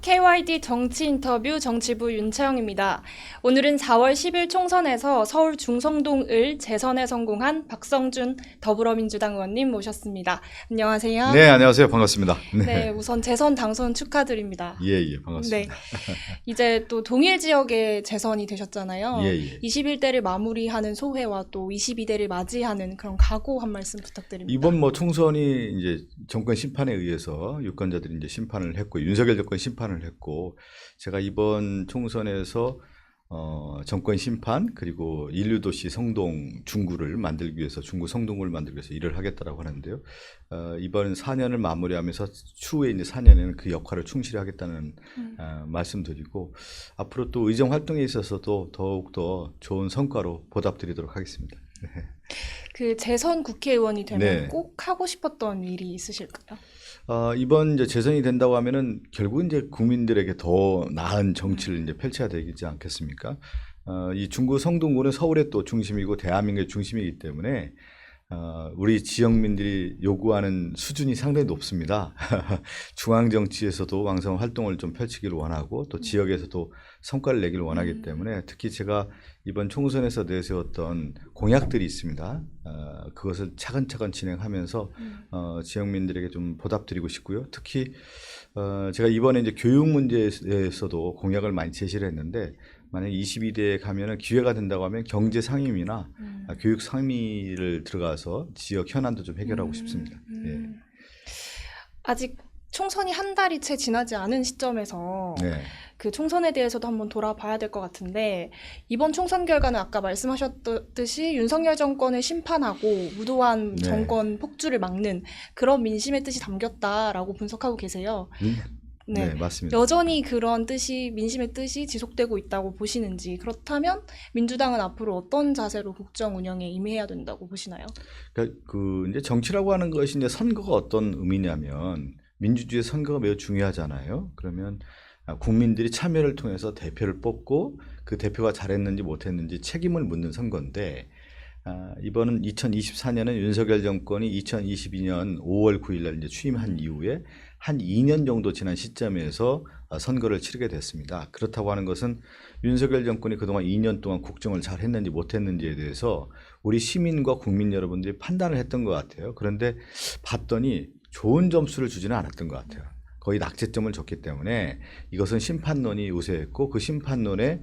KYD 정치 인터뷰 정치부 윤채영입니다. 오늘은 4월 10일 총선에서 서울 중성동을 재선에 성공한 박성준 더불어민주당 의원님 모셨습니다. 안녕하세요. 네, 안녕하세요. 반갑습니다. 네, 우선 재선 당선 축하드립니다. 예, 반갑습니다. 네, 이제 또 동일 지역에 재선이 되셨잖아요. 예. 21대를 마무리하는 소회와 또 22대를 맞이하는 그런 각오 한 말씀 부탁드립니다. 이번 총선이 이제 정권 심판에 의해서 유권자들이 이제 심판을 했고, 윤석열 정권 심판을 했고, 제가 이번 총선에서 정권 심판 그리고 인류도시 성동 중구를 만들기 위해서, 중구 성동구를 만들기 위해서 일을 하겠다라고 하는데요. 이번 4년을 마무리하면서 추후에 이제 4년에는 그 역할을 충실히 하겠다는 말씀드리고, 앞으로 또 의정 활동에 있어서도 더욱더 좋은 성과로 보답드리도록 하겠습니다. 그 재선 국회의원이 되면 네. 꼭 하고 싶었던 일이 있으실까요? 이번 이제 재선이 된다고 하면은 결국 이제 국민들에게 더 나은 정치를 이제 펼쳐야 되지 않겠습니까? 이 중구 성동구는 서울의 또 중심이고 대한민국의 중심이기 때문에 우리 지역민들이 요구하는 수준이 상당히 높습니다. 중앙 정치에서도 왕성한 활동을 좀 펼치기를 원하고 또 지역에서도 성과를 내기를 원하기 때문에 특히 제가 이번 총선에서 내세웠던 공약들이 있습니다. 그것을 차근차근 진행하면서 지역민들에게 좀 보답드리고 싶고요. 특히 제가 이번에 이제 교육 문제에서도 공약을 많이 제시를 했는데, 만약 22대에 가면은 기회가 된다고 하면 경제 상임위나 교육 상임위를 들어가서 지역 현안도 좀 해결하고 싶습니다. 예. 아직 총선이 한 달이 채 지나지 않은 시점에서 네. 그 총선에 대해서도 한번 돌아봐야 될 것 같은데, 이번 총선 결과는 아까 말씀하셨듯이 윤석열 정권을 심판하고 무도한 네. 정권 폭주를 막는 그런 민심의 뜻이 담겼다라고 분석하고 계세요. 네, 맞습니다. 여전히 그런 뜻이, 민심의 뜻이 지속되고 있다고 보시는지, 그렇다면 민주당은 앞으로 어떤 자세로 국정 운영에 임해야 된다고 보시나요? 그러니까 이제 정치라고 하는 것이 이제 선거가 어떤 의미냐면, 민주주의 선거가 매우 중요하잖아요. 그러면 국민들이 참여를 통해서 대표를 뽑고 그 대표가 잘했는지 못했는지 책임을 묻는 선거인데, 이번은 2024년은 윤석열 정권이 2022년 5월 9일 날 이제 취임한 이후에 한 2년 정도 지난 시점에서 선거를 치르게 됐습니다. 그렇다고 하는 것은 윤석열 정권이 그동안 2년 동안 국정을 잘 했는지 못했는지에 대해서 우리 시민과 국민 여러분들이 판단을 했던 것 같아요. 그런데 봤더니 좋은 점수를 주지는 않았던 것 같아요. 거의 낙제점을 줬기 때문에 이것은 심판론이 우세했고, 그 심판론에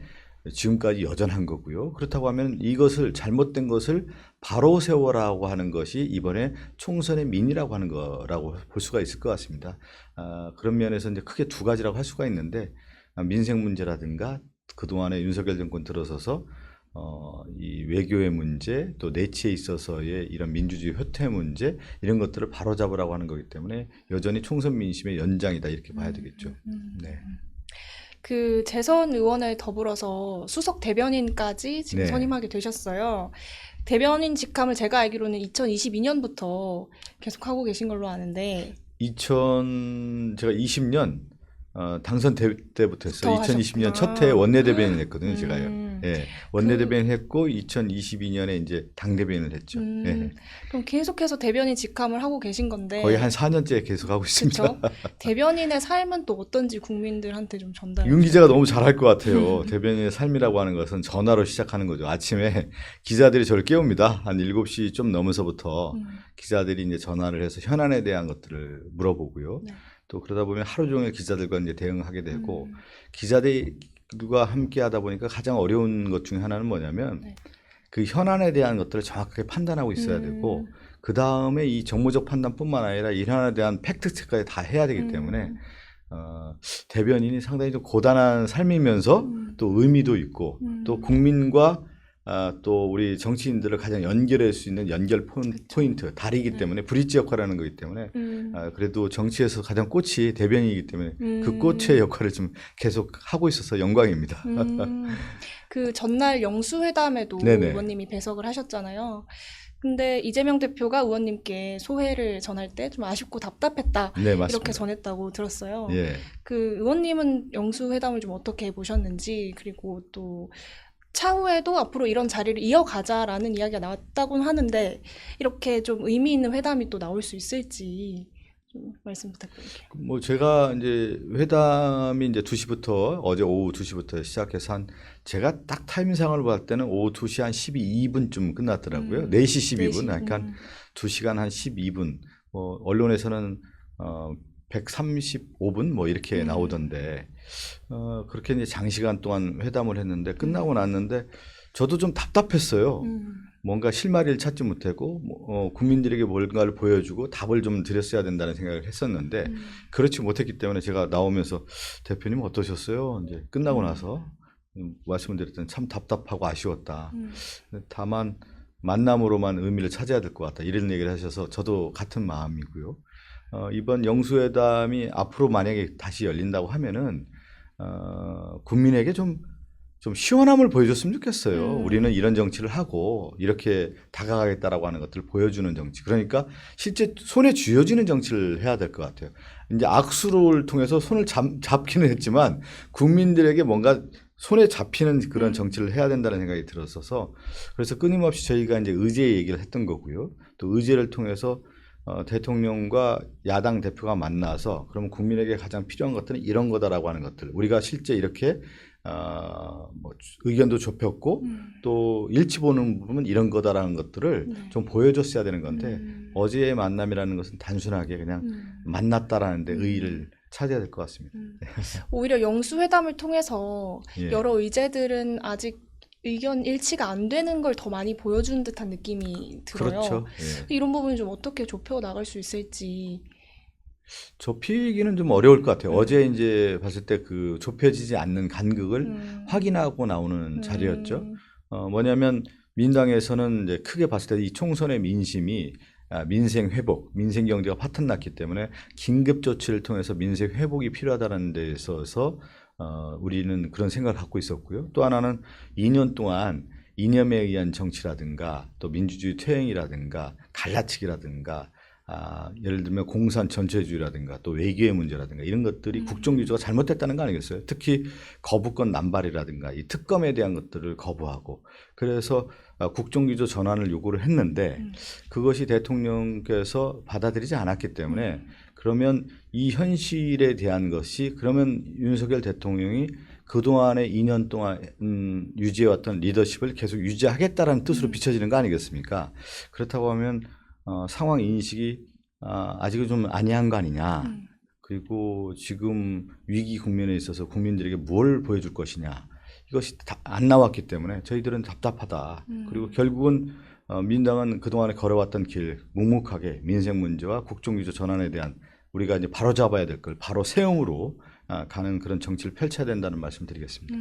지금까지 여전한 거고요. 그렇다고 하면 이것을, 잘못된 것을 바로 세워라고 하는 것이 이번에 총선의 민의라고 하는 거라고 볼 수가 있을 것 같습니다. 그런 면에서 이제 크게 두 가지라고 할 수가 있는데, 민생 문제라든가 그동안에 윤석열 정권 들어서서 이 외교의 문제, 또 내치에 있어서의 이런 민주주의 회퇴 문제, 이런 것들을 바로잡으라고 하는 거기 때문에 여전히 총선 민심의 연장이다, 이렇게 봐야 되겠죠. 네. 그 재선 의원을 더불어서 수석 대변인까지 지금 네. 선임하게 되셨어요. 대변인 직함을 제가 알기로는 2022년부터 계속 하고 계신 걸로 아는데, 제가 20년 당선 때부터 했어요. 부터 2020년 하셨구나. 첫 해에 원내대변인 했거든요, 제가요. 음. 예. 원내대변인 했고 2022년에 이제 당대변인을 했죠. 예. 그럼 계속해서 대변인 직함을 하고 계신 건데, 거의 한 4년째 계속 하고 있습니다. 그쵸? 대변인의 삶은 또 어떤지 국민들한테 좀 전달. 윤 기자가 너무 잘할 것 같아요. 대변인의 삶이라고 하는 것은 전화로 시작하는 거죠. 아침에 기자들이 저를 깨웁니다. 한 7시 좀 넘어서부터 기자들이 이제 전화를 해서 현안에 대한 것들을 물어보고요. 네. 또 그러다 보면 하루 종일 기자들과 이제 대응하게 되고, 기자들과 함께 하다 보니까 가장 어려운 것 중에 하나는 뭐냐면, 네. 그 현안에 대한 것들을 정확하게 판단하고 있어야 되고, 그 다음에 이 정무적 판단뿐만 아니라 이 현안에 대한 팩트 체크까지 다 해야 되기 때문에 대변인이 상당히 좀 고단한 삶이면서 또 의미도 있고, 또 국민과 또 우리 정치인들을 가장 연결할 수 있는 연결 포인트, 다리이기 때문에, 브릿지 역할을 하는 거기 때문에 그래도 정치에서 가장 꽃이 대변인이기 때문에 그 꽃의 역할을 좀 계속 하고 있어서 영광입니다. 그 전날 영수회담에도 네네. 의원님이 배석을 하셨잖아요. 근데 이재명 대표가 의원님께 소회를 전할 때 좀 아쉽고 답답했다, 네, 맞습니다. 이렇게 전했다고 들었어요. 예. 그 의원님은 영수회담을 좀 어떻게 보셨는지, 그리고 또 차후에도 앞으로 이런 자리를 이어가자라는 이야기가 나왔다고는 하는데, 이렇게 좀 의미 있는 회담이 또 나올 수 있을지 좀 말씀 부탁드릴게요. 뭐 제가 이제 회담이 이제 2시부터 어제 오후 2시부터 시작해서 한 제가 딱 타임상을 봤을 때는 오후 2시 한 12분쯤 끝났더라고요. 4시 12분. 그러니까 2시간 한 12분. 뭐 언론에서는 135분 뭐 이렇게 나오던데 그렇게 이제 장시간 동안 회담을 했는데 끝나고 났는데 저도 좀 답답했어요. 뭔가 실마리를 찾지 못하고 국민들에게 뭔가를 보여주고 답을 좀 드렸어야 된다는 생각을 했었는데 그렇지 못했기 때문에 제가 나오면서 대표님 어떠셨어요? 이제 끝나고 나서 말씀을 드렸더니 참 답답하고 아쉬웠다. 다만 만남으로만 의미를 찾아야 될 것 같다. 이런 얘기를 하셔서 저도 같은 마음이고요. 이번 영수회담이 앞으로 만약에 다시 열린다고 하면은 국민에게 좀 시원함을 보여줬으면 좋겠어요. 우리는 이런 정치를 하고 이렇게 다가가겠다라고 하는 것들을 보여주는 정치. 그러니까 실제 손에 쥐어지는 정치를 해야 될 것 같아요. 이제 악수를 통해서 손을 잡기는 했지만 국민들에게 뭔가 손에 잡히는 그런 정치를 해야 된다는 생각이 들었어서 그래서 끊임없이 저희가 이제 의제 얘기를 했던 거고요. 또 의제를 통해서 대통령과 야당 대표가 만나서 그러면 국민에게 가장 필요한 것들은 이런 거다라고 하는 것들 우리가 실제 이렇게 뭐 의견도 좁혔고 또 일치 보는 부분은 이런 거다라는 것들을 좀 보여줬어야 되는 건데 어제의 만남이라는 것은 단순하게 그냥 만났다라는 데 의의를 찾아야 될 것 같습니다. 오히려 영수회담을 통해서 예. 여러 의제들은 아직 의견 일치가 안 되는 걸 더 많이 보여준 듯한 느낌이 들어요. 그렇죠. 예. 이런 부분을 좀 어떻게 좁혀 나갈 수 있을지. 좁히기는 좀 어려울 것 같아요. 어제 이제 봤을 때 그 좁혀지지 않는 간극을 확인하고 나오는 자리였죠. 뭐냐면 민당에서는 이제 크게 봤을 때 이 총선의 민심이 민생 회복, 민생 경제가 파탄났기 때문에 긴급 조치를 통해서 민생 회복이 필요하다는 데 있어서 우리는 그런 생각을 갖고 있었고요. 또 하나는 2년 동안 이념에 의한 정치라든가 또 민주주의 퇴행이라든가 갈라치기라든가 예를 들면 공산 전체주의라든가 또 외교의 문제라든가 이런 것들이 국정규조가 잘못됐다는 거 아니겠어요? 특히 거부권 남발이라든가 이 특검에 대한 것들을 거부하고 그래서 국정규조 전환을 요구를 했는데 그것이 대통령께서 받아들이지 않았기 때문에 그러면 이 현실에 대한 것이 그러면 윤석열 대통령이 그동안의 2년 동안 유지해왔던 리더십을 계속 유지하겠다라는 뜻으로 비춰지는 거 아니겠습니까? 그렇다고 하면 상황 인식이 아직은 좀 아니한 거 아니냐. 그리고 지금 위기 국면에 있어서 국민들에게 뭘 보여줄 것이냐. 이것이 안 나왔기 때문에 저희들은 답답하다. 그리고 결국은 민당은 그동안에 걸어왔던 길 묵묵하게 민생 문제와 국정규조 전환에 대한 우리가 이제 바로 잡아야 될 걸 바로 세움으로 가는 그런 정치를 펼쳐야 된다는 말씀 드리겠습니다.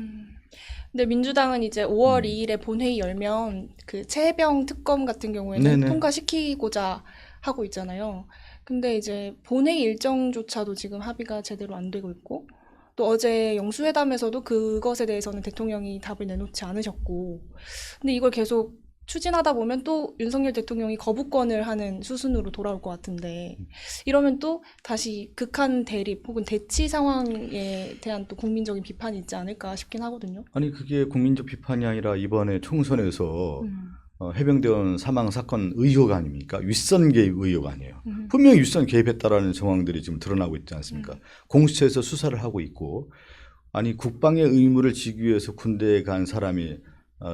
근데 민주당은 이제 5월 2일에 본회의 열면 그 최혜병 특검 같은 경우에는 네네. 통과시키고자 하고 있잖아요. 근데 이제 본회의 일정조차도 지금 합의가 제대로 안 되고 있고 또 어제 영수회담에서도 그것에 대해서는 대통령이 답을 내놓지 않으셨고 근데 이걸 계속 추진하다 보면 또 윤석열 대통령이 거부권을 하는 수순으로 돌아올 것 같은데 이러면 또 다시 극한 대립 혹은 대치 상황에 대한 또 국민적인 비판이 있지 않을까 싶긴 하거든요. 아니 그게 국민적 비판이 아니라 이번에 총선에서 해병대원 사망 사건 의혹 아닙니까? 윗선 개입 의혹 아니에요. 분명히 윗선 개입했다라는 정황들이 지금 드러나고 있지 않습니까? 공수처에서 수사를 하고 있고 아니 국방의 의무를 지기 위해서 군대에 간 사람이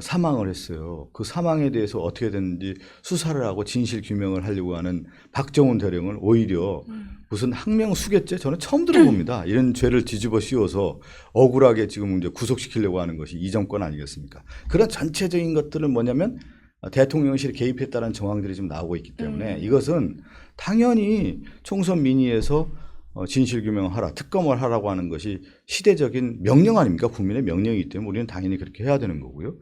사망을 했어요. 그 사망에 대해서 어떻게 됐는지 수사를 하고 진실 규명을 하려고 하는 박정훈 대령을 오히려 무슨 항명수괴죄 저는 처음 들어봅니다. 이런 죄를 뒤집어 씌워서 억울하게 지금 이제 구속시키려고 하는 것이 이 정권 아니겠습니까? 그런 전체적인 것들은 뭐냐면 대통령실이 개입했다는 정황들이 지금 나오고 있기 때문에 이것은 당연히 총선 민의에서 진실규명하라, 특검을 하라고 하는 것이 시대적인 명령 아닙니까? 국민의 명령이기 때문에 우리는 당연히 그렇게 해야 되는 거고요.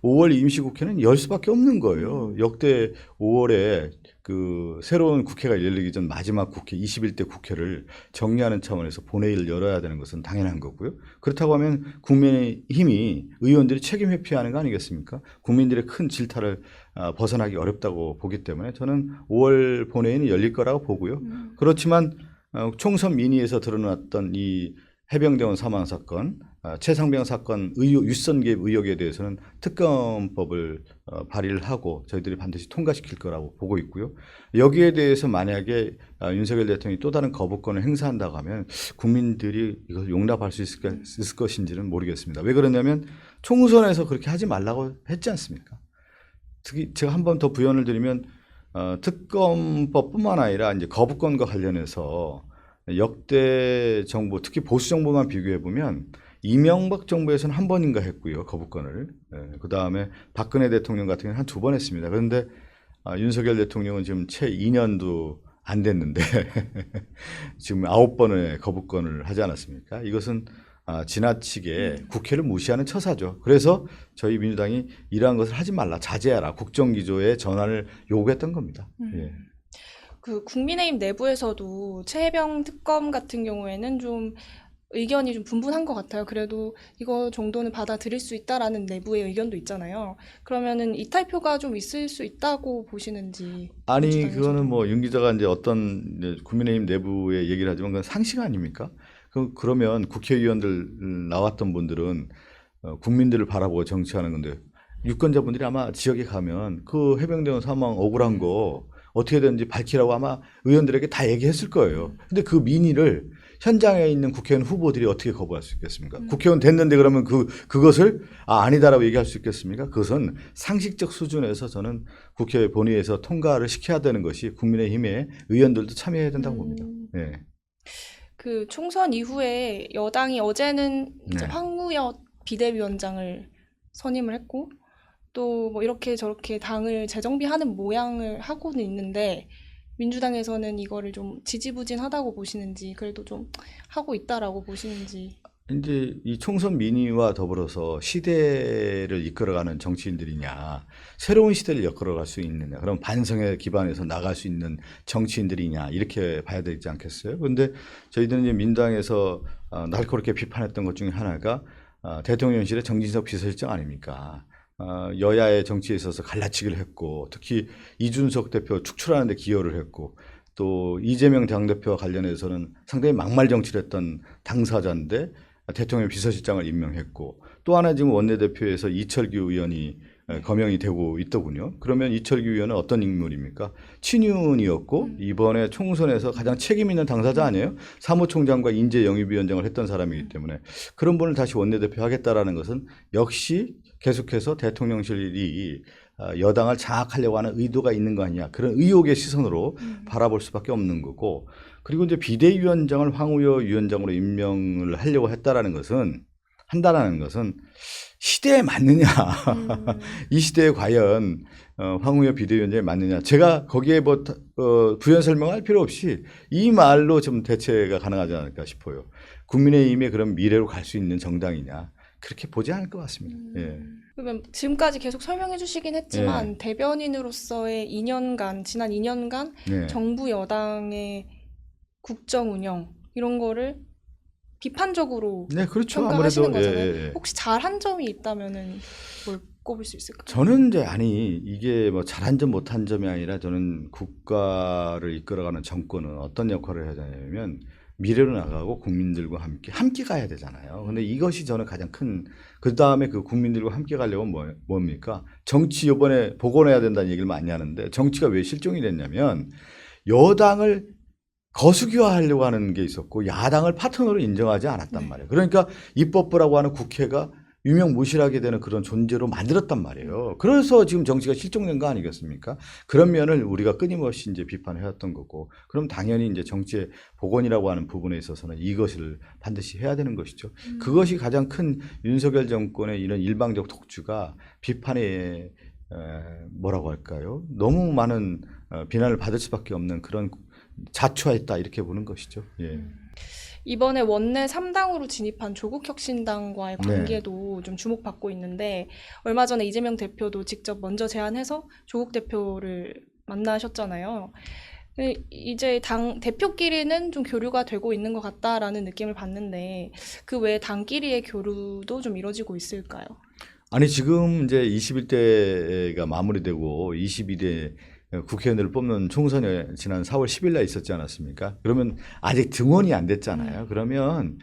5월 임시국회는 열 수밖에 없는 거예요. 역대 5월에 그 새로운 국회가 열리기 전 마지막 국회, 21대 국회를 정리하는 차원에서 본회의를 열어야 되는 것은 당연한 거고요. 그렇다고 하면 국민의힘이 의원들이 책임 회피하는 거 아니겠습니까? 국민들의 큰 질타를 벗어나기 어렵다고 보기 때문에 저는 5월 본회의는 열릴 거라고 보고요. 그렇지만 총선 민의에서 드러났던 이 해병대원 사망 사건 최상병 사건 의혹, 윗선 개입 의혹에 대해서는 특검법을 발의를 하고 저희들이 반드시 통과시킬 거라고 보고 있고요. 여기에 대해서 만약에 윤석열 대통령이 또 다른 거부권을 행사한다고 하면 국민들이 이걸 용납할 수 있을 것인지는 모르겠습니다. 왜 그러냐면 총선에서 그렇게 하지 말라고 했지 않습니까? 특히 제가 한 번 더 부연을 드리면 특검법뿐만 아니라 이제 거부권과 관련해서 역대 정부, 특히 보수 정부만 비교해 보면 이명박 정부에서는 한 번인가 했고요, 거부권을. 그 다음에 박근혜 대통령 같은 경우는 한 두 번 했습니다. 그런데 윤석열 대통령은 지금 채 2년도 안 됐는데 지금 9번의 거부권을 하지 않았습니까? 이것은 지나치게 국회를 무시하는 처사죠. 그래서 저희 민주당이 이러한 것을 하지 말라, 자제하라, 국정기조의 전환을 요구했던 겁니다. 예. 그 국민의힘 내부에서도 최혜병 특검 같은 경우에는 좀 의견이 좀 분분한 것 같아요. 그래도 이거 정도는 받아들일 수 있다라는 내부의 의견도 있잖아요. 그러면은 이탈표가 좀 있을 수 있다고 보시는지. 아니, 민주당에서도. 그거는 뭐 윤 기자가 이제 어떤 이제 국민의힘 내부의 얘기를 하지만 그건 상식 아닙니까? 그러면 국회의원들 나왔던 분들은 국민들을 바라보고 정치하는 건데 유권자분들이 아마 지역에 가면 그 해병대원 사망 억울한 거 어떻게 되는지 밝히라고 아마 의원들에게 다 얘기했을 거예요. 근데 그 민의를 현장에 있는 국회의원 후보들이 어떻게 거부할 수 있겠습니까? 국회의원 됐는데 그러면 그것을 아니다라고 얘기할 수 있겠습니까? 그것은 상식적 수준에서 저는 국회 본회의에서 통과를 시켜야 되는 것이 국민의힘의 의원들도 참여해야 된다고 봅니다. 네. 그 총선 이후에 여당이 어제는 이제 네. 황우여 비대위원장을 선임을 했고 또 뭐 이렇게 저렇게 당을 재정비하는 모양을 하고는 있는데 민주당에서는 이거를 좀 지지부진하다고 보시는지 그래도 좀 하고 있다라고 보시는지. 이제 이 총선 민의와 더불어서 시대를 이끌어가는 정치인들이냐, 새로운 시대를 이끌어갈 수 있느냐, 그럼 반성에 기반해서 나갈 수 있는 정치인들이냐 이렇게 봐야 되지 않겠어요? 그런데 저희들은 이제 민당에서 날카롭게 비판했던 것 중에 하나가 대통령실의 정진석 비서실장 아닙니까? 여야의 정치에 있어서 갈라치기를 했고, 특히 이준석 대표 축출하는 데 기여를 했고, 또 이재명 당대표와 관련해서는 상당히 막말 정치를 했던 당사자인데 대통령 비서실장을 임명했고, 또 하나 지금 원내대표에서 이철규 의원이 거명이 되고 있더군요. 그러면 이철규 의원은 어떤 인물입니까? 친윤이었고 이번에 총선에서 가장 책임 있는 당사자 아니에요? 사무총장과 인재영입위원장을 했던 사람이기 때문에 그런 분을 다시 원내대표 하겠다라는 것은 역시 계속해서 대통령실이 여당을 장악하려고 하는 의도가 있는 거 아니냐, 그런 의혹의 시선으로 바라볼 수밖에 없는 거고, 그리고 이제 비대위원장을 황우여 위원장으로 임명을 하려고 한다라는 것은 시대에 맞느냐, 이 시대에 과연 황우여 비대위원장이 맞느냐, 제가 거기에 뭐 부연 설명할 필요 없이 이 말로 좀 대체가 가능하지 않을까 싶어요. 국민의힘의 그런 미래로 갈 수 있는 정당이냐, 그렇게 보지 않을 것 같습니다. 예. 그러면 지금까지 계속 설명해 주시긴 했지만 대변인으로서의 2년간, 지난 2년간 네. 정부 여당의 국정 운영 이런 거를 비판적으로 네, 그렇죠. 평가하시는 아무래도 거잖아요. 혹시 잘한 점이 있다면은 뭘 꼽을 수 있을까요? 저는 이제 이게 뭐 잘한 점 못한 점이 아니라 저는 국가를 이끌어가는 정권은 어떤 역할을 해야 되냐면 미래로 나가고 국민들과 함께 가야 되잖아요. 근데 이것이 저는 가장 큰, 그 다음에 그 국민들과 함께 가려면 뭡니까? 정치 이번에 복원해야 된다는 얘기를 많이 하는데 정치가 왜 실종이 됐냐면 여당을 거수기화하려고 하는 게 있었고 야당을 파트너로 인정하지 않았단 말이에요. 그러니까 입법부라고 하는 국회가 유명무실하게 되는 그런 존재로 만들었단 말이에요. 그래서 지금 정치가 실종된 거 아니겠습니까? 그런 면을 우리가 끊임없이 이제 비판해왔던 거고, 그럼 당연히 이제 정치의 복원이라고 하는 부분에 있어서는 이것을 반드시 해야 되는 것이죠. 그것이 가장 큰 윤석열 정권의 이런 일방적 독주가 비판에 뭐라고 할까요? 너무 많은 비난을 받을 수밖에 없는 그런 자초했다, 이렇게 보는 것이죠. 예. 이번에 원내 3당으로 진입한 조국혁신당과의 관계도 좀 주목받고 있는데 얼마 전에 이재명 대표도 직접 먼저 제안해서 조국 대표를 만나셨잖아요. 이제 당 대표끼리는 좀 교류가 되고 있는 것 같다라는 느낌을 받는데 그 외에 당끼리의 교류도 좀 이루어지고 있을까요? 아니, 지금 이제 21대가 마무리되고 22대 국회의원들을 뽑는 총선이 지난 4월 10일 날 있었지 않았습니까? 그러면 아직 등원이 안 됐잖아요. 그러면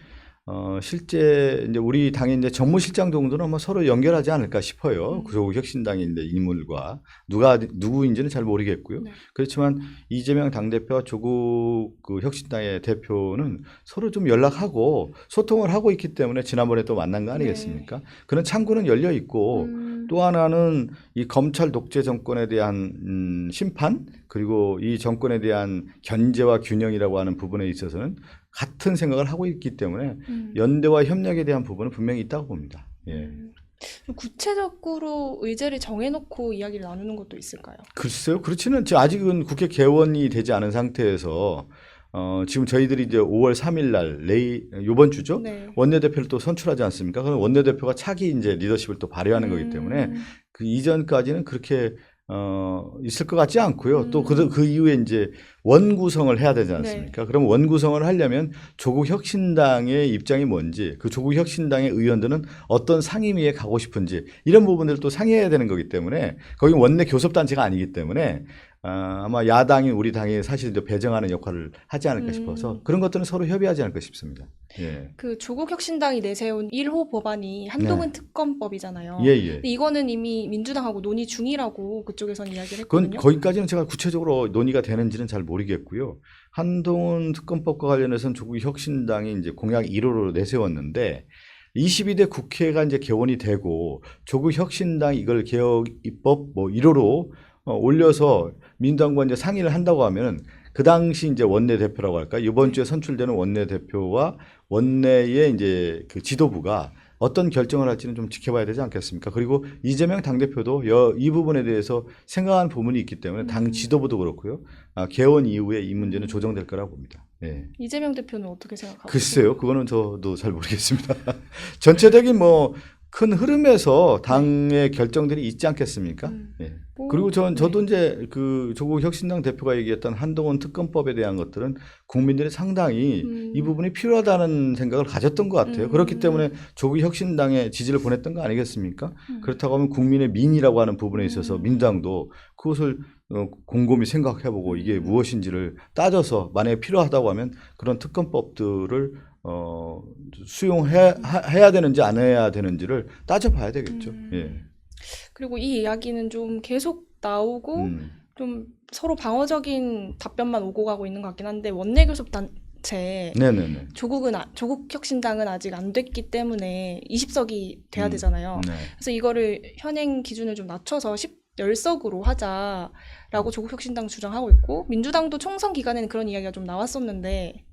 실제 이제 우리 당의 이제 정무실장 정도는 아마 서로 연결하지 않을까 싶어요. 조국 혁신당의 이제 인물과 누구인지는 잘 모르겠고요. 네. 그렇지만 이재명 당대표와 조국 그 혁신당의 대표는 서로 좀 연락하고 소통을 하고 있기 때문에 지난번에 또 만난 거 아니겠습니까? 네. 그런 창구는 열려 있고 또 하나는 이 검찰 독재 정권에 대한 심판 그리고 이 정권에 대한 견제와 균형이라고 하는 부분에 있어서는 같은 생각을 하고 있기 때문에 연대와 협력에 대한 부분은 분명히 있다고 봅니다. 예. 구체적으로 의제를 정해놓고 이야기를 나누는 것도 있을까요? 글쎄요. 그렇지는 아직은 국회 개원이 되지 않은 상태에서 지금 저희들이 이제 5월 3일 날 이번 주죠. 네. 원내대표를 또 선출하지 않습니까? 그럼 원내대표가 차기 이제 리더십을 또 발휘하는 거기 때문에 그 이전까지는 그렇게 있을 것 같지 않고요. 또 그 이후에 이제 원구성을 해야 되지 않습니까? 네. 그럼 원구성을 하려면 조국 혁신당의 입장이 뭔지, 그 조국 혁신당의 의원들은 어떤 상임위에 가고 싶은지 이런 부분들을 또 상의해야 되는 거기 때문에 거기 원내 교섭단체가 아니기 때문에 아마 야당인 우리 당이 사실 이제 배정하는 역할을 하지 않을까 싶어서 그런 것들은 서로 협의하지 않을까 싶습니다. 예. 그 조국 혁신당이 내세운 1호 법안이 한동훈 특검법이잖아요. 예, 예. 근데 이거는 이미 민주당하고 논의 중이라고 그쪽에서는 이야기를 그건 했거든요. 거기까지는 제가 구체적으로 논의가 되는지는 잘 모르겠고요. 한동훈 특검법과 관련해서는 조국 혁신당이 이제 공약 1호로 내세웠는데 22대 국회가 이제 개원이 되고 조국 혁신당 이걸 개혁 입법 뭐 1호로 올려서 민주당과 이제 상의를 한다고 하면 그 당시 이제 원내대표라고 할까 이번 주에 선출되는 원내대표와 원내의 이제 그 지도부가 어떤 결정을 할지는 좀 지켜봐야 되지 않겠습니까? 그리고 이재명 당대표도 이 부분에 대해서 생각하는 부분이 있기 때문에 당 지도부도 그렇고요. 개원 이후에 이 문제는 조정될 거라고 봅니다. 네. 이재명 대표는 어떻게 생각하세요? 글쎄요. 그거는 저도 잘 모르겠습니다. 전체적인 뭐 큰 흐름에서 당의 결정들이 있지 않겠습니까? 네. 그리고 저도 이제 그 조국 혁신당 대표가 얘기했던 한동훈 특검법에 대한 것들은 국민들이 상당히 이 부분이 필요하다는 생각을 가졌던 것 같아요. 그렇기 때문에 조국 혁신당에 지지를 보냈던 거 아니겠습니까? 그렇다고 하면 국민의 민이라고 하는 부분에 있어서 민주당도 그것을 곰곰이 생각해보고 이게 무엇인지를 따져서 만약에 필요하다고 하면 그런 특검법들을 수용해야 되는지 안 해야 되는지를 따져봐야 되겠죠. 예. 그리고 이 이야기는 좀 계속 나오고 좀 서로 방어적인 답변만 오고 가고 있는 것 같긴 한데 원내교섭단체 네네네. 조국 혁신당은 아직 안 됐기 때문에 20석이 돼야 되잖아요. 네. 그래서 이거를 현행 기준을 좀 낮춰서 10석으로 하자라고 조국 혁신당 주장하고 있고 민주당도 총선 기간에는 그런 이야기가 좀 나왔었는데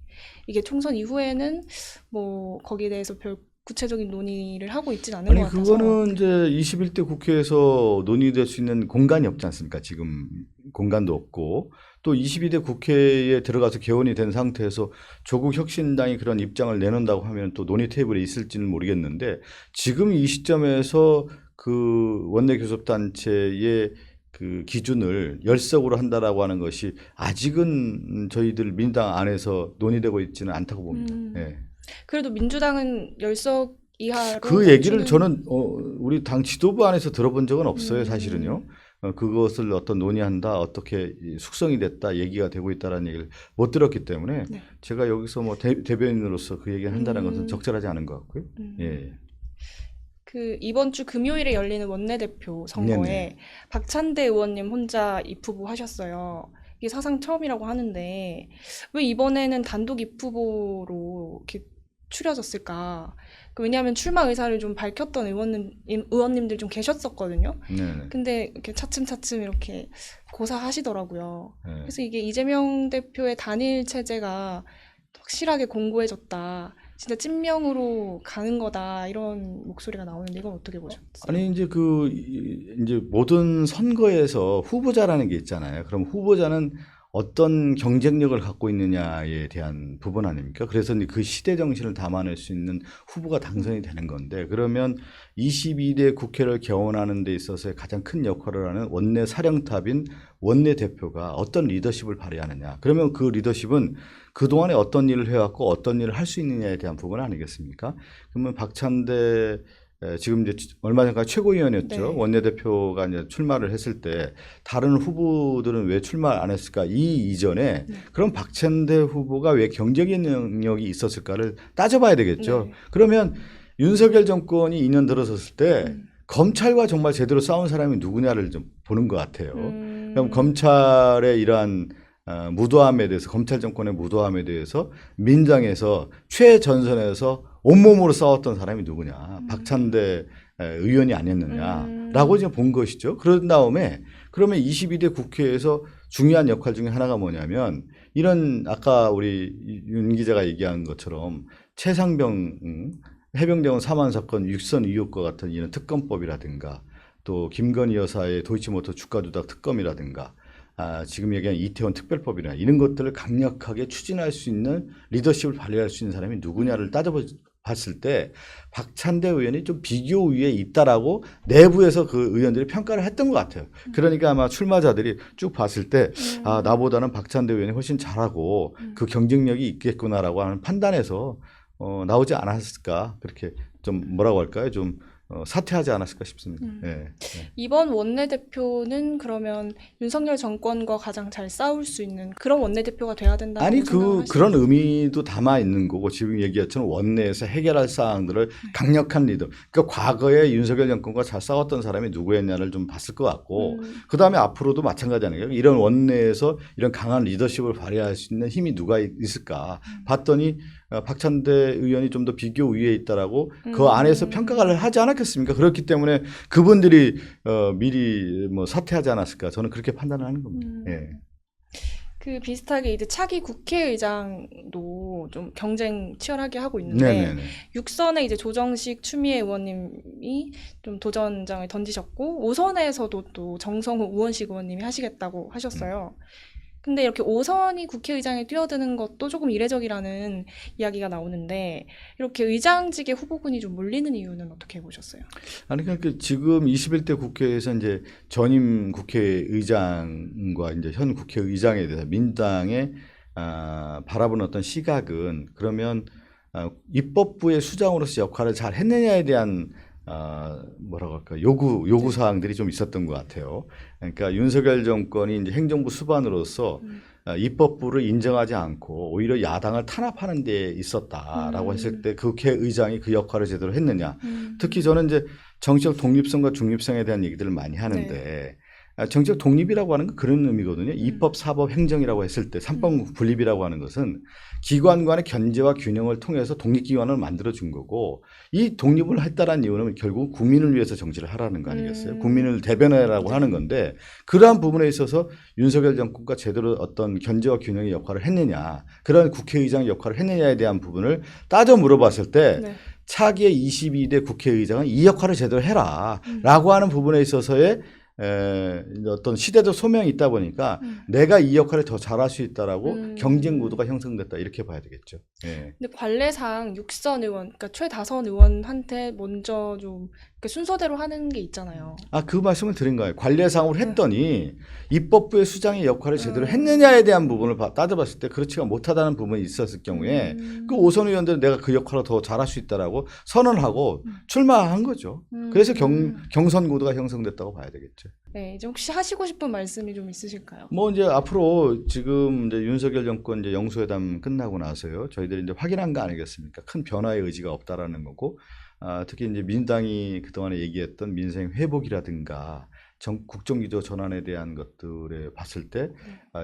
이게 총선 이후에는 뭐 거기에 대해서 별 구체적인 논의를 하고 있진 않은 것 같아서. 그거는 이제 21대 국회에서 논의될 수 있는 공간이 없지 않습니까? 지금 공간도 없고 또 22대 국회에 들어가서 개원이 된 상태에서 조국 혁신당이 그런 입장을 내놓는다고 하면 또 논의 테이블에 있을지는 모르겠는데 지금 이 시점에서 그 원내교섭단체의 그 기준을 10석으로 한다라고 하는 것이 아직은 저희들 민주당 안에서 논의되고 있지는 않다고 봅니다. 네. 그래도 민주당은 10석 이하로 그 얘기를 저는 우리 당 지도부 안에서 들어본 적은 없어요. 사실은요. 그것을 어떤 논의한다, 어떻게 숙성이 됐다, 얘기가 되고 있다라는 얘기를 못 들었기 때문에 네. 제가 여기서 뭐 대변인으로서 그 얘기를 한다는 것은 적절하지 않은 것 같고요. 예. 그 이번 주 금요일에 열리는 원내대표 선거에 네네. 박찬대 의원님 혼자 입후보 하셨어요. 이게 사상 처음이라고 하는데 왜 이번에는 단독 입후보로 이렇게 추려졌을까? 왜냐하면 출마 의사를 좀 밝혔던 의원님들 좀 계셨었거든요. 네네. 근데 이렇게 차츰차츰 이렇게 고사하시더라고요. 네. 그래서 이게 이재명 대표의 단일 체제가 확실하게 공고해졌다. 진짜 찐명으로 가는 거다 이런 목소리가 나오는데 이건 어떻게 보셨어요? 아니 이제 이제 모든 선거에서 후보자라는 게 있잖아요. 그럼 후보자는 어떤 경쟁력을 갖고 있느냐에 대한 부분 아닙니까? 그래서 이제 그 시대 정신을 담아낼 수 있는 후보가 당선이 되는 건데 그러면 22대 국회를 개원하는 데 있어서 가장 큰 역할을 하는 원내 사령탑인 원내 대표가 어떤 리더십을 발휘하느냐. 그러면 그 리더십은 그동안에 어떤 일을 해왔고 어떤 일을 할 수 있느냐에 대한 부분 아니겠습니까? 그러면 박찬대 지금 이제 얼마 전까지 최고위원이었죠. 네. 원내대표가 이제 출마를 했을 때 다른 후보들은 왜 출마 안 했을까? 이 이전에 네. 그럼 박찬대 후보가 왜 경쟁의 능력이 있었을까를 따져봐야 되겠죠. 네. 그러면 윤석열 정권이 2년 들어섰을 때 음. 검찰과 정말 제대로 싸운 사람이 누구냐를 좀 보는 것 같아요. 그럼 음. 검찰의 이러한 무도함에 대해서 검찰 정권의 무도함에 대해서 민당에서 최전선에서 온몸으로 싸웠던 사람이 누구냐. 박찬대 의원이 아니었느냐라고 이제 본 것이죠. 그런 다음에 그러면 22대 국회에서 중요한 역할 중에 하나가 뭐냐면 이런 아까 우리 윤 기자가 얘기한 것처럼 최상병 해병대원 사망 사건 육선 의혹과 같은 이런 특검법이라든가 또 김건희 여사의 도이치모터 주가 조작 특검이라든가 지금 얘기한 이태원 특별법이나 이런 것들을 강력하게 추진할 수 있는 리더십을 발휘할 수 있는 사람이 누구냐를 따져봤을 때 박찬대 의원이 좀 비교 위에 있다라고 내부에서 그 의원들이 평가를 했던 것 같아요. 그러니까 아마 출마자들이 쭉 봤을 때 나보다는 박찬대 의원이 훨씬 잘하고 그 경쟁력이 있겠구나라고 하는 판단에서 나오지 않았을까 그렇게 좀 뭐라고 할까요? 좀 사퇴하지 않았을까 싶습니다. 네. 이번 원내대표는 그러면 윤석열 정권과 가장 잘 싸울 수 있는 그런 원내대표가 돼야 된다고 아니 생각하시나요? 그런 의미도 담아 있는 거고 지금 얘기했처럼 원내에서 해결할 사항들을 강력한 리더. 그러니까 과거에 윤석열 정권과 잘 싸웠던 사람이 누구였냐를 좀 봤을 것 같고 그 다음에 앞으로도 마찬가지 아니에요. 이런 원내에서 이런 강한 리더십을 발휘할 수 있는 힘이 누가 있을까 봤더니 박찬대 의원이 좀 더 비교 위에 있다라고 그 안에서 평가를 하지 않았겠습니까? 그렇기 때문에 그분들이 미리 뭐 사퇴하지 않았을까 저는 그렇게 판단을 하는 겁니다. 예. 그 비슷하게 이제 차기 국회의장도 좀 경쟁 치열하게 하고 있는데 네네네. 육선에 이제 조정식 추미애 의원님이 좀 도전장을 던지셨고 5선에서도 또 정성호 우원식 의원님이 하시겠다고 하셨어요. 근데 이렇게 5선이 국회의장에 뛰어드는 것도 조금 이례적이라는 이야기가 나오는데 이렇게 의장직의 후보군이 좀 몰리는 이유는 어떻게 보셨어요? 아니 그러니까 지금 21대 국회에서 이제 전임 국회의장과 이제 현 국회의장에 대해서 민당의 바라보는 어떤 시각은 그러면 입법부의 수장으로서 역할을 잘 했느냐에 대한 뭐라고 할까 요구 사항들이 좀 있었던 것 같아요. 그러니까 윤석열 정권이 이제 행정부 수반으로서 입법부를 인정하지 않고 오히려 야당을 탄압하는 데 있었다라고 했을 때 국회의장이 그 역할을 제대로 했느냐. 특히 저는 이제 정치적 독립성과 중립성에 대한 얘기들을 많이 하는데 정치적 독립이라고 하는 건 그런 의미거든요. 입법, 사법, 행정이라고 했을 때 삼법 분립이라고 하는 것은 기관 간의 견제와 균형을 통해서 독립기관을 만들어준 거고 이 독립을 했다라는 이유는 결국 국민을 위해서 정치를 하라는 거 아니겠어요? 국민을 대변하라고 하는 건데 그러한 부분에 있어서 윤석열 정권과 제대로 어떤 견제와 균형의 역할을 했느냐 그런 국회의장 역할을 했느냐에 대한 부분을 따져 물어봤을 때 네. 차기의 22대 국회의장은 이 역할을 제대로 해라 라고 하는 부분에 있어서의 어떤 시대적 소명이 있다 보니까 내가 이 역할을 더 잘할 수 있다라고 경쟁 구도가 형성됐다 이렇게 봐야 되겠죠. 예. 근데 관례상 6선 의원, 그러니까 최다선 의원한테 먼저 좀 이렇게 순서대로 하는 게 있잖아요. 그 말씀을 드린 거예요. 관례상으로 했더니 입법부의 수장의 역할을 제대로 했느냐에 대한 부분을 따져봤을 때 그렇지가 못하다는 부분이 있었을 경우에 그 5선 의원들은 내가 그 역할을 더 잘할 수 있다라고 선언하고 출마한 거죠. 그래서 경선 구도가 형성됐다고 봐야 되겠죠. 네, 이제 혹시 하시고 싶은 말씀이 좀 있으실까요? 뭐 이제 앞으로 지금 이제 윤석열 정권 이제 영수회담 끝나고 나서요. 저희들이 이제 확인한 거 아니겠습니까? 큰 변화의 의지가 없다라는 거고, 특히 이제 민주당이 그동안에 얘기했던 민생 회복이라든가 국정기조 전환에 대한 것들에 봤을 때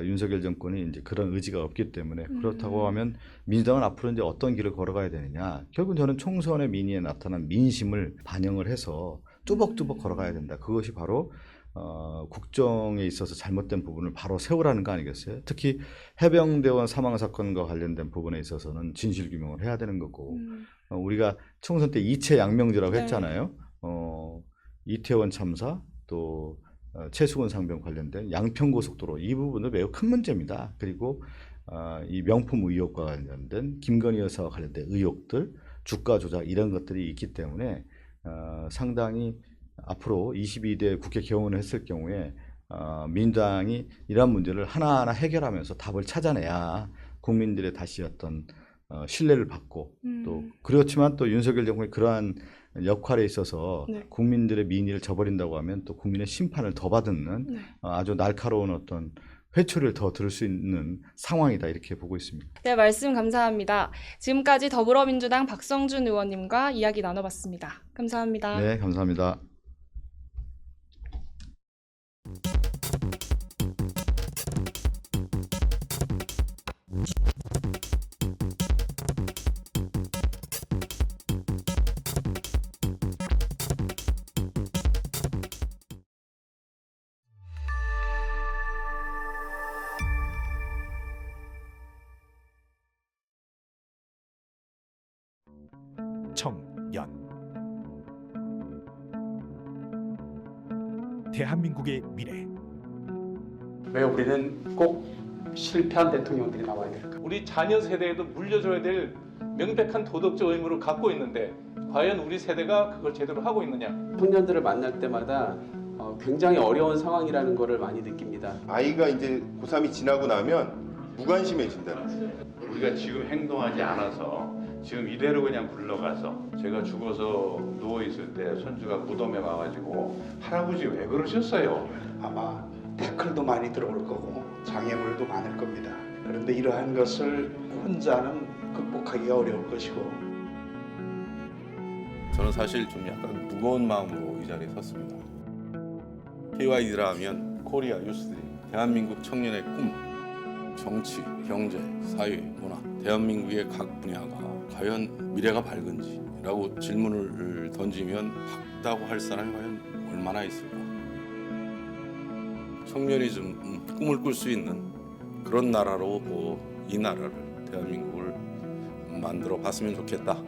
윤석열 정권이 이제 그런 의지가 없기 때문에 그렇다고 하면 민주당은 앞으로 이제 어떤 길을 걸어가야 되느냐? 결국은 저는 총선의 민의에 나타난 민심을 반영을 해서 뚜벅뚜벅 걸어가야 된다. 그것이 바로 국정에 있어서 잘못된 부분을 바로 세우라는 거 아니겠어요? 특히 해병대원 사망 사건과 관련된 부분에 있어서는 진실 규명을 해야 되는 거고 우리가 총선 때 이채 양명제라고 했잖아요. 이태원 참사 또 최수근 상병 관련된 양평고속도로 이 부분은 매우 큰 문제입니다. 그리고 이 명품 의혹과 관련된 김건희 여사와 관련된 의혹들, 주가 조작 이런 것들이 있기 때문에 상당히 앞으로 22대 국회 개원을 했을 경우에 민주당이 이러한 문제를 하나하나 해결하면서 답을 찾아내야 국민들의 다시 어떤 신뢰를 받고 또 그렇지만 또 윤석열 정권이 그러한 역할에 있어서 네. 국민들의 민의를 저버린다고 하면 또 국민의 심판을 더 받는 네. 아주 날카로운 어떤 회초리를 더 들을 수 있는 상황이다 이렇게 보고 있습니다. 네, 말씀 감사합니다. 지금까지 더불어민주당 박성준 의원님과 이야기 나눠봤습니다. 감사합니다. 네, 감사합니다. 청년 대한민국의 미래 왜 우리는 꼭 실패한 대통령들이 나와야 될까? 우리 자녀 세대에도 물려줘야 될 명백한 도덕적 의무를 갖고 있는데 과연 우리 세대가 그걸 제대로 하고 있느냐? 청년들을 만날 때마다 굉장히 어려운 상황이라는 것을 많이 느낍니다. 아이가 이제 고3이 지나고 나면 무관심해진다는 거예요. 우리가 지금 행동하지 않아서 지금 이대로 그냥 굴러가서 제가 죽어서 누워있을 때 손주가 무덤에 와가지고 할아버지 왜 그러셨어요? 아마 태클도 많이 들어올 거고 장애물도 많을 겁니다. 그런데 이러한 것을 혼자는 극복하기가 어려울 것이고 저는 사실 좀 약간 무거운 마음으로 이 자리에 섰습니다. KYD라 하면 코리아 유스드림, 대한민국 청년의 꿈, 정치, 경제, 사회, 문화, 대한민국의 각 분야가 과연 미래가 밝은지라고 질문을 던지면 밝다고 할 사람이 과연 얼마나 있을까? 청년이 좀 꿈을 꿀 수 있는 그런 나라로 이 나라를, 대한민국을 만들어 봤으면 좋겠다.